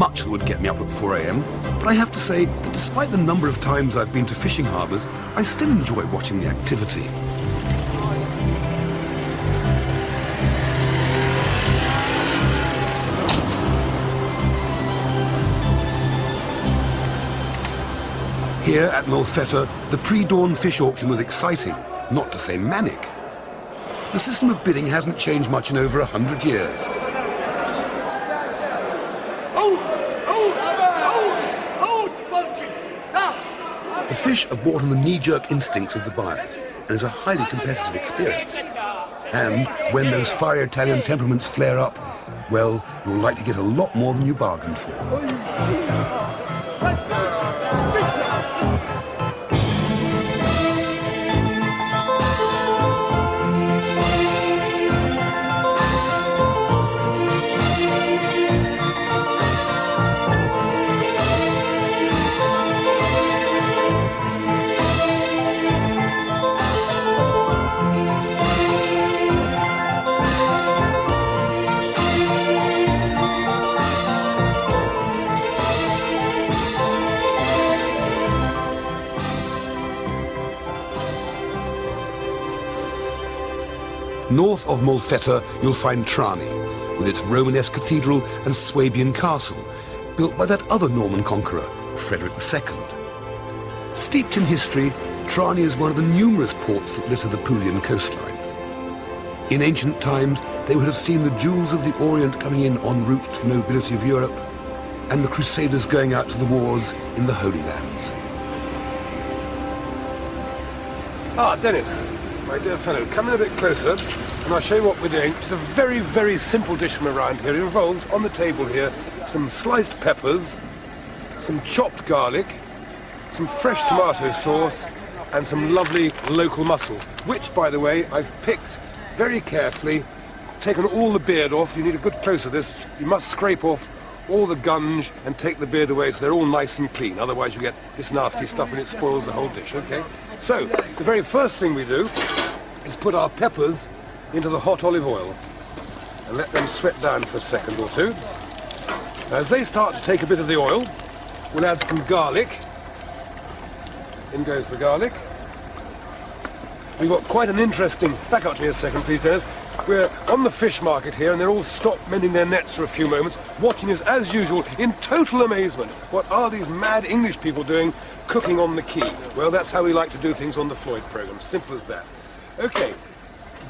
much that would get me up at 4 a.m, but I have to say that despite the number of times I've been to fishing harbours, I still enjoy watching the activity. Here at Molfetta, the pre-dawn fish auction was exciting, not to say manic. The system of bidding hasn't changed much in over 100 years. The fish are bought on the knee-jerk instincts of the buyers, and is a highly competitive experience. And when those fiery Italian temperaments flare up, well, you'll likely get a lot more than you bargained for. North of Molfetta, you'll find Trani, with its Romanesque cathedral and Swabian castle, built by that other Norman conqueror, Frederick II. Steeped in history, Trani is one of the numerous ports that litter the Puglian coastline. In ancient times, they would have seen the jewels of the Orient coming in en route to the nobility of Europe, and the Crusaders going out to the wars in the Holy Lands. Ah, Dennis, my dear fellow, come in a bit closer and I'll show you what we're doing. It's a very, very simple dish from around here. It involves, on the table here, some sliced peppers, some chopped garlic, some fresh tomato sauce, and some lovely local mussel, which, by the way, I've picked very carefully, taken all the beard off. You need a good close of this. You must scrape off all the gunge and take the beard away so they're all nice and clean. Otherwise you get this nasty stuff and it spoils the whole dish, okay? So, the very first thing we do is put our peppers into the hot olive oil and let them sweat down for a second or two. As they start to take a bit of the oil, we'll add some garlic. In goes the garlic. We've got quite an interesting... Back up to me a second, please, Dennis. We're on the fish market here and they're all stopped mending their nets for a few moments, watching us as usual in total amazement. What are these mad English people doing cooking on the quay? Well, that's how we like to do things on the Floyd programme. Simple as that. Okay,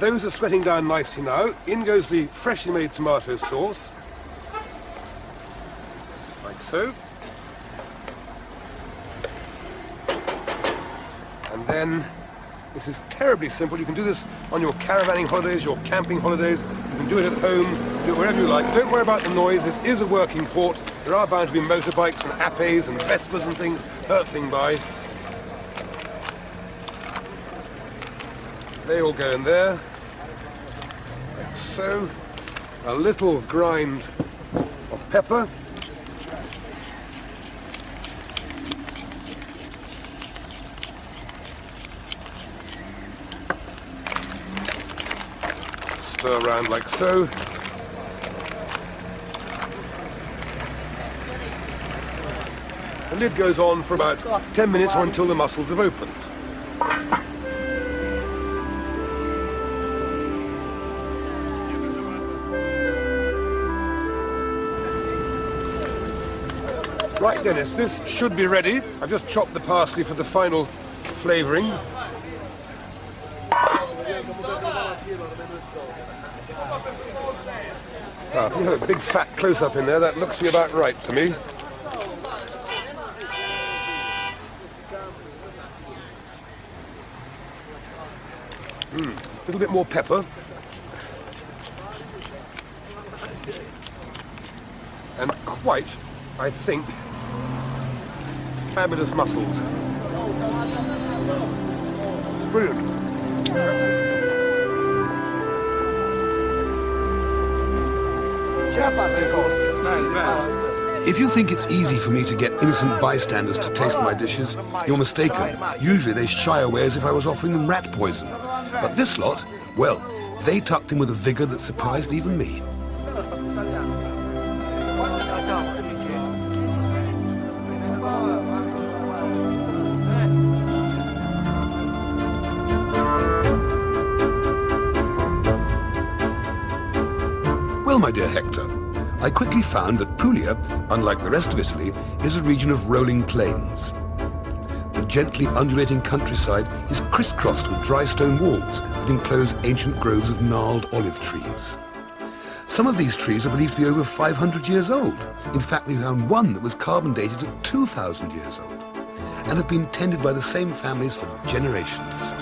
those are sweating down nicely now. In goes the freshly made tomato sauce. Like so. And then, this is terribly simple. You can do this on your caravanning holidays, your camping holidays. You can do it at home, do it wherever you like. Don't worry about the noise. This is a working port. There are bound to be motorbikes and apes and Vespers and things hurtling by. They all go in there. Like so. A little grind of pepper. Stir around like so. The lid goes on for about 10 minutes or until the mussels have opened. Right, Dennis, this should be ready. I've just chopped the parsley for the final flavouring. Now, if you have a big fat close-up in there, that looks to be about right to me. A little bit more pepper. And quite, I think, fabulous mussels. Brilliant. If you think it's easy for me to get innocent bystanders to taste my dishes, you're mistaken. Usually they shy away as if I was offering them rat poison. But this lot, well, they tucked in with a vigour that surprised even me. my dear Hector, I quickly found that Puglia, unlike the rest of Italy, is a region of rolling plains. The gently undulating countryside is crisscrossed with dry stone walls that enclose ancient groves of gnarled olive trees. Some of these trees are believed to be over 500 years old. In fact, we found one that was carbon dated at 2,000 years old and have been tended by the same families for generations.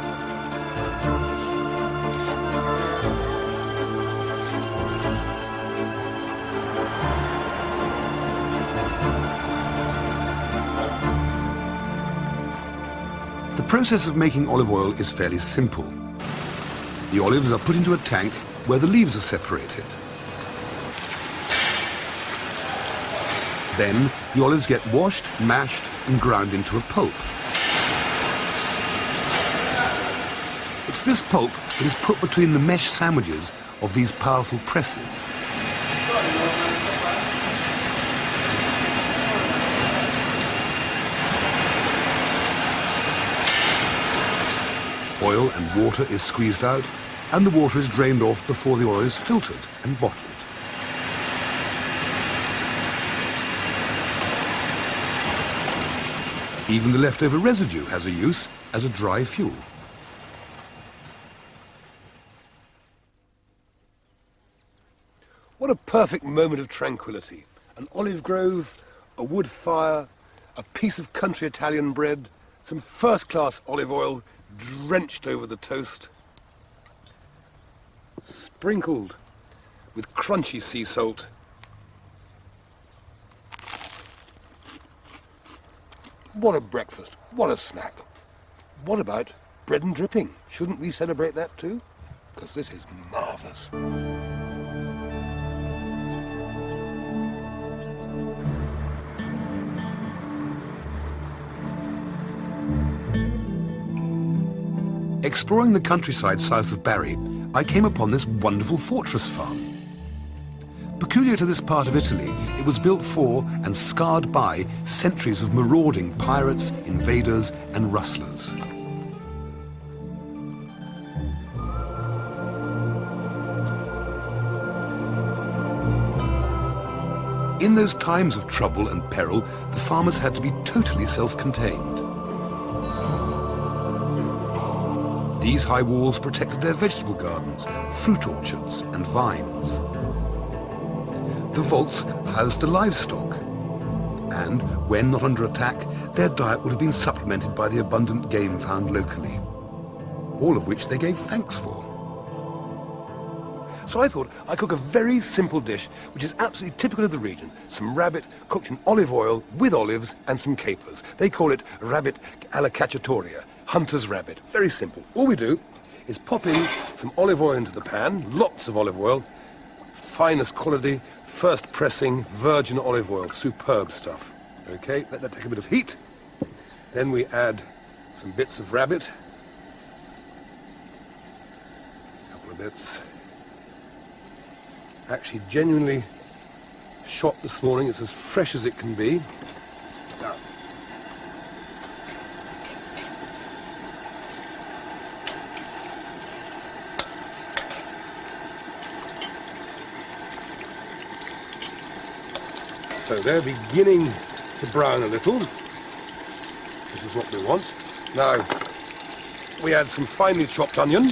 The process of making olive oil is fairly simple. The olives are put into a tank where the leaves are separated. Then the olives get washed, mashed, and ground into a pulp. It's this pulp that is put between the mesh sandwiches of these powerful presses. Oil and water is squeezed out, and the water is drained off before the oil is filtered and bottled. Even the leftover residue has a use as a dry fuel. What a perfect moment of tranquility. An olive grove, a wood fire, a piece of country Italian bread, some first-class olive oil drenched over the toast, sprinkled with crunchy sea salt. What a breakfast, what a snack. What about bread and dripping? Shouldn't we celebrate that too? Because this is marvellous. Exploring the countryside south of Bari, I came upon this wonderful fortress farm. Peculiar to this part of Italy, it was built for and scarred by centuries of marauding pirates, invaders, and rustlers. In those times of trouble and peril, the farmers had to be totally self-contained. These high walls protected their vegetable gardens, fruit orchards, and vines. The vaults housed the livestock, and, when not under attack, their diet would have been supplemented by the abundant game found locally, all of which they gave thanks for. So I thought I'd cook a very simple dish which is absolutely typical of the region. Some rabbit cooked in olive oil with olives and some capers. They call it rabbit alla cacciatoria, hunter's rabbit. Very simple. All we do is pop in some olive oil into the pan, lots of olive oil, finest quality, first pressing virgin olive oil, superb stuff. Okay, let that take a bit of heat. Then we add some bits of rabbit, a couple of bits. Actually genuinely shot this morning, it's as fresh as it can be. Now, so they're beginning to brown a little. This is what we want. Now, we add some finely chopped onion.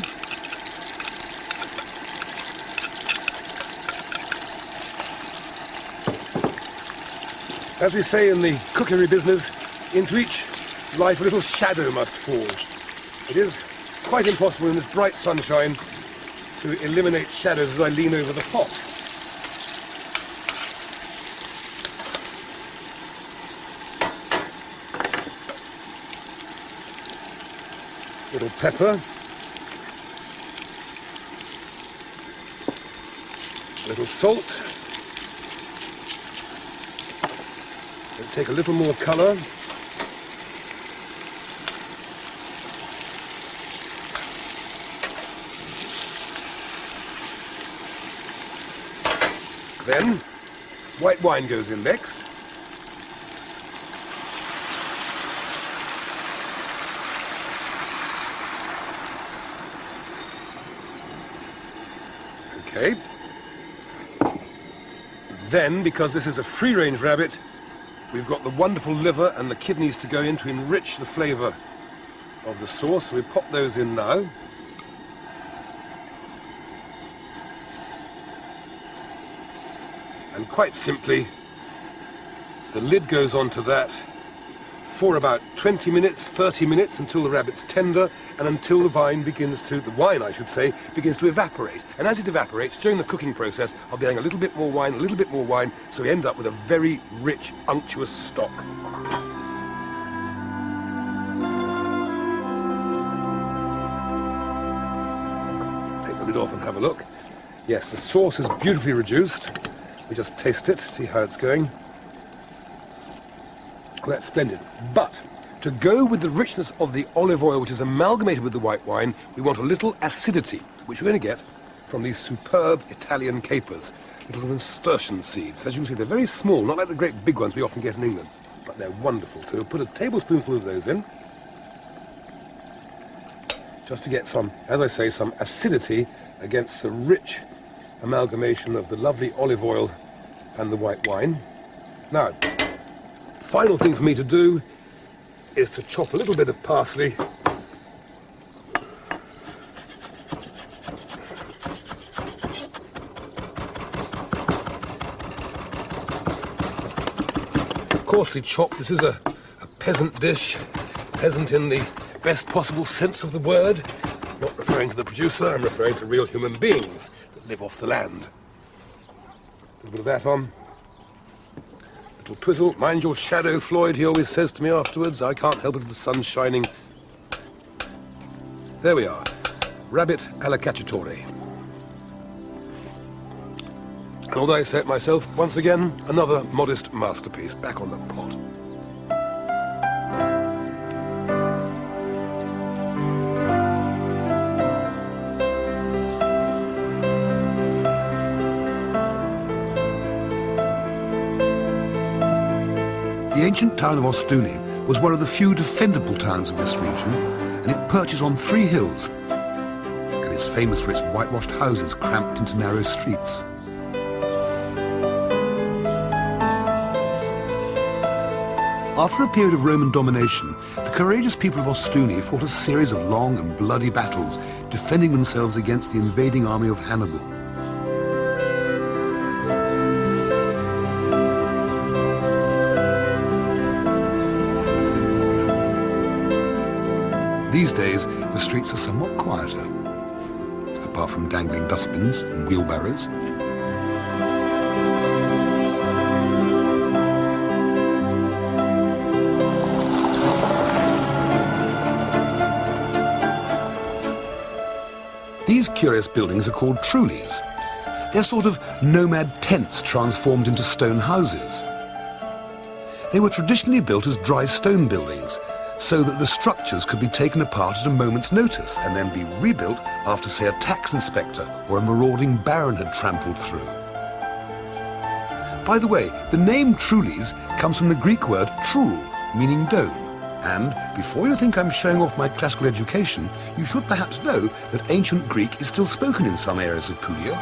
As we say in the cookery business, into each life a little shadow must fall. It is quite impossible in this bright sunshine to eliminate shadows as I lean over the pot. Little pepper, a little salt. It'll take a little more colour. Then white wine goes in next. Okay. Then, because this is a free-range rabbit, we've got the wonderful liver and the kidneys to go in to enrich the flavour of the sauce. So we pop those in now. And quite simply, the lid goes onto that for about 20 minutes, 30 minutes, until the rabbit's tender and until the wine begins to evaporate. And as it evaporates, during the cooking process, I'll be adding a little bit more wine, so we end up with a very rich, unctuous stock. Take the lid off and have a look. Yes, the sauce is beautifully reduced. We just taste it, see how it's going. Well, that's splendid. But to go with the richness of the olive oil, which is amalgamated with the white wine, we want a little acidity, which we're going to get from these superb Italian capers, little nasturtium seeds. As you can see, they're very small, not like the great big ones we often get in England, but they're wonderful. So we'll put a tablespoonful of those in, just to get some, as I say, some acidity against the rich amalgamation of the lovely olive oil and the white wine. Now, final thing for me to do is to chop a little bit of parsley coarsely chopped. This is a peasant dish, peasant in the best possible sense of the word. Not referring to the producer, I'm referring to real human beings that live off the land. A little bit of that on. Little twizzle. Mind your shadow, Floyd, he always says to me afterwards. I can't help it if the sun's shining. There we are. Rabbit alla cacciatore. And although I say it myself, once again, another modest masterpiece back on the pot. The ancient town of Ostuni was one of the few defendable towns of this region, and it perches on 3 hills, and is famous for its whitewashed houses cramped into narrow streets. After a period of Roman domination, the courageous people of Ostuni fought a series of long and bloody battles, defending themselves against the invading army of Hannibal. These days, the streets are somewhat quieter, apart from dangling dustbins and wheelbarrows. These curious buildings are called trulies. They're sort of nomad tents transformed into stone houses. They were traditionally built as dry stone buildings, so that the structures could be taken apart at a moment's notice and then be rebuilt after, say, a tax inspector or a marauding baron had trampled through. By the way, the name trulies comes from the Greek word trul, meaning dome. And before you think I'm showing off my classical education, you should perhaps know that ancient Greek is still spoken in some areas of Puglia.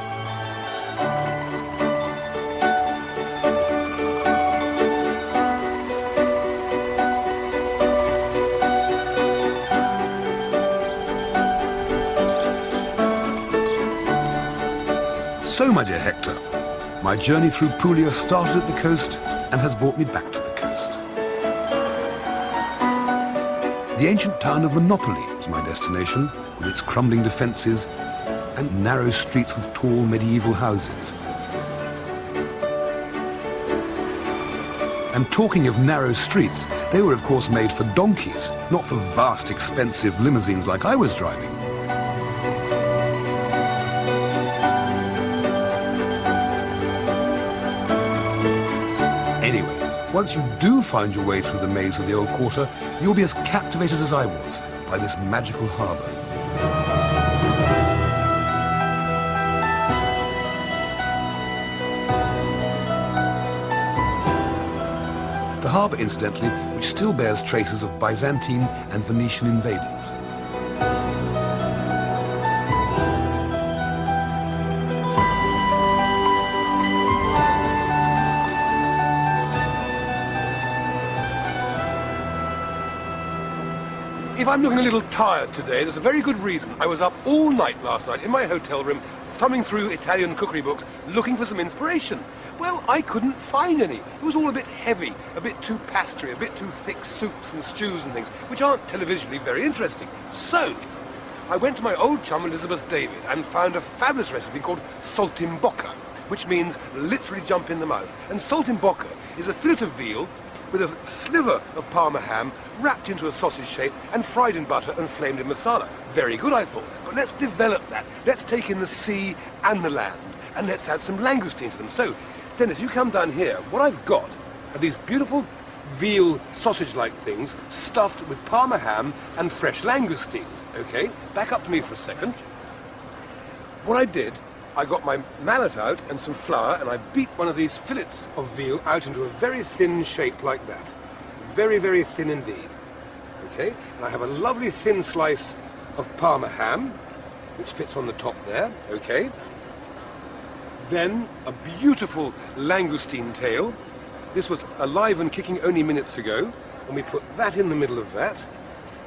So, my dear Hector, my journey through Puglia started at the coast and has brought me back to the coast. The ancient town of Monopoly was my destination, with its crumbling defences and narrow streets with tall medieval houses. And talking of narrow streets, they were of course made for donkeys, not for vast, expensive limousines like I was driving. Once you do find your way through the maze of the old quarter, you'll be as captivated as I was by this magical harbour. The harbour, incidentally, which still bears traces of Byzantine and Venetian invaders. If I'm looking a little tired today, there's a very good reason. I was up all night last night in my hotel room, thumbing through Italian cookery books, looking for some inspiration. Well, I couldn't find any. It was all a bit heavy, a bit too pastry, a bit too thick soups and stews and things, which aren't televisionally very interesting. So, I went to my old chum Elizabeth David and found a fabulous recipe called saltimbocca, which means literally jump in the mouth. And saltimbocca is a fillet of veal with a sliver of Parma ham wrapped into a sausage shape and fried in butter and flamed in masala. Very good, I thought. But let's develop that. Let's take in the sea and the land, and let's add some langoustine to them. So, Dennis, you come down here. What I've got are these beautiful veal sausage-like things stuffed with Parma ham and fresh langoustine. Okay, back up to me for a second. What I did, I got my mallet out and some flour, and I beat one of these fillets of veal out into a very thin shape like that. Very, very thin indeed. Okay, and I have a lovely thin slice of Parma ham, which fits on the top there. Okay. Then a beautiful langoustine tail. This was alive and kicking only minutes ago, and we put that in the middle of that.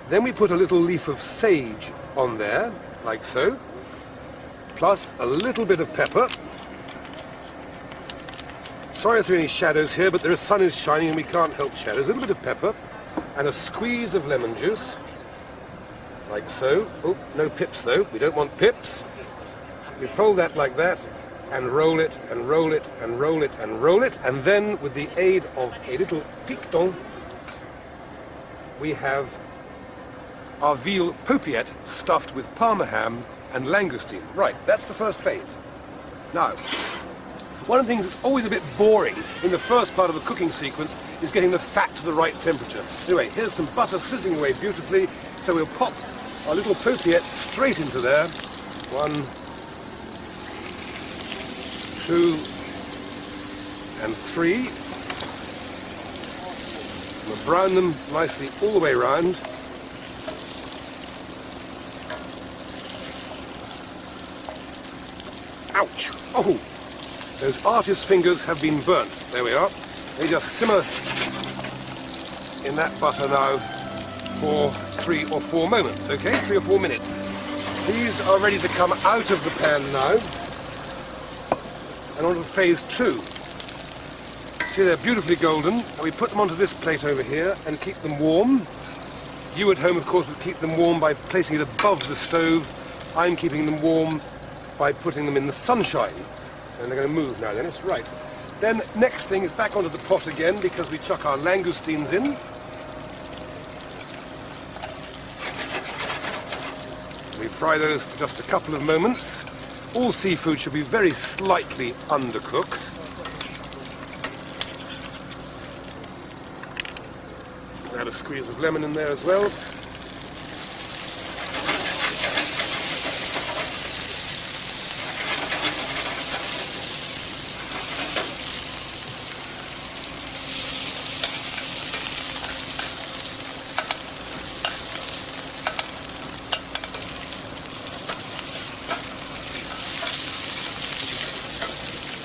Then we put a little leaf of sage on there, like so, plus a little bit of pepper. Sorry if there are any shadows here, but the sun is shining and we can't help shadows. A little bit of pepper and a squeeze of lemon juice, like so. Oh, no pips though, we don't want pips. We fold that like that, and roll it, and roll it, and roll it, and roll it, and then with the aid of a little piqueton, we have our veal paupiette stuffed with Parma ham and langoustine. Right, that's the first phase. Now, one of the things that's always a bit boring in the first part of the cooking sequence is getting the fat to the right temperature. Anyway, here's some butter sizzling away beautifully, so we'll pop our little paupiette straight into there. 1, 2, and 3. We'll brown them nicely all the way around. Ouch! Oh! Those artist's fingers have been burnt. There we are. They just simmer in that butter now for 3 or 4 moments, okay? 3 or 4 minutes. These are ready to come out of the pan now and on to phase 2. See, they're beautifully golden, and we put them onto this plate over here and keep them warm. You at home, of course, would keep them warm by placing it above the stove. I'm keeping them warm by putting them in the sunshine. And they're going to move now, Dennis. Right. Then, next thing is back onto the pot again, because we chuck our langoustines in. We fry those for just a couple of moments. All seafood should be very slightly undercooked. Add a squeeze of lemon in there as well.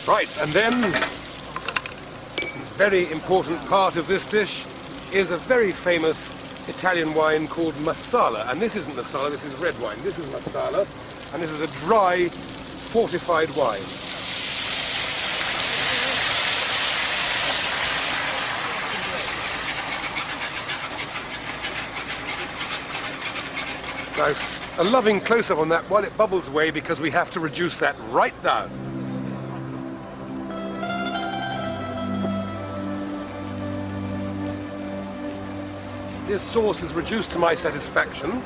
Right, and then, very important part of this dish is a very famous Italian wine called Marsala. And this isn't Marsala, this is red wine. This is Marsala, and this is a dry, fortified wine. Now, a loving close-up on that while it bubbles away, because we have to reduce that right down. This sauce is reduced to my satisfaction,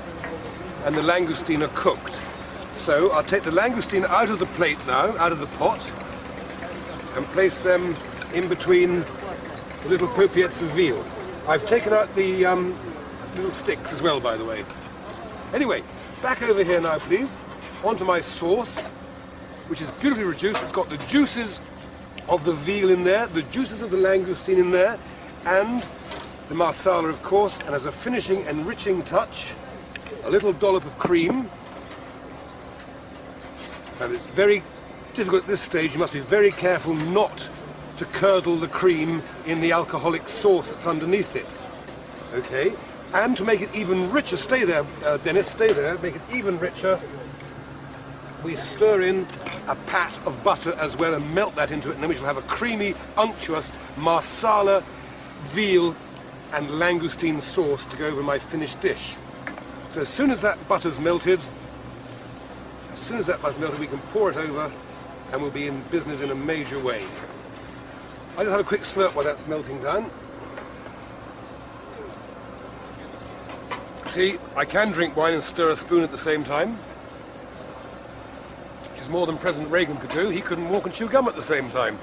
and the langoustine are cooked. So I'll take the langoustine out of the plate now, out of the pot, and place them in between the little paupiettes of veal. I've taken out the little sticks as well, by the way. Anyway, back over here now, please, onto my sauce, which is beautifully reduced. It's got the juices of the veal in there, the juices of the langoustine in there, and the marsala, of course, and as a finishing, enriching touch, a little dollop of cream. And it's very difficult at this stage. You must be very careful not to curdle the cream in the alcoholic sauce that's underneath it. Okay, And to make it even richer, stay there, Dennis, stay there, make it even richer, we stir in a pat of butter as well and melt that into it, and then we shall have a creamy, unctuous marsala, veal and langoustine sauce to go over my finished dish. So as soon as that butter's melted, we can pour it over and we'll be in business in a major way. I'll just have a quick slurp while that's melting down. See, I can drink wine and stir a spoon at the same time, which is more than President Reagan could do. He couldn't walk and chew gum at the same time.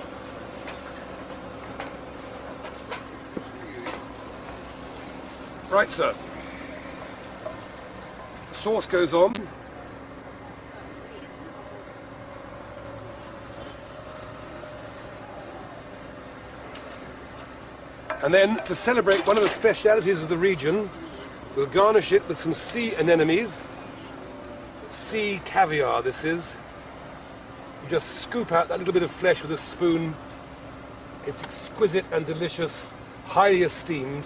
Right, sir. The sauce goes on. And then, to celebrate one of the specialities of the region, we'll garnish it with some sea anemones. Sea caviar, this is. You just scoop out that little bit of flesh with a spoon. It's exquisite and delicious, highly esteemed.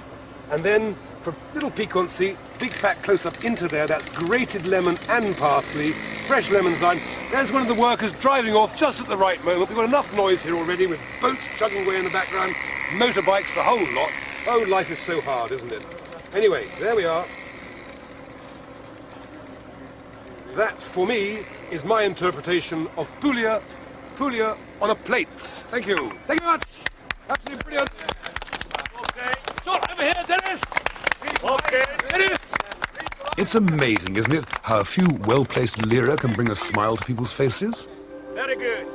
And then, for little piquancy, big fat close-up into there, that's grated lemon and parsley, fresh lemon lime. There's one of the workers driving off just at the right moment. We've got enough noise here already with boats chugging away in the background, motorbikes, the whole lot. Oh, life is so hard, isn't it? Anyway, there we are. That, for me, is my interpretation of Puglia on a plate. Thank you. Thank you very much. Absolutely brilliant. Okay. Shot over here, Dennis. Okay. Dennis. It's amazing, isn't it, how a few well-placed lira can bring a smile to people's faces? Very good.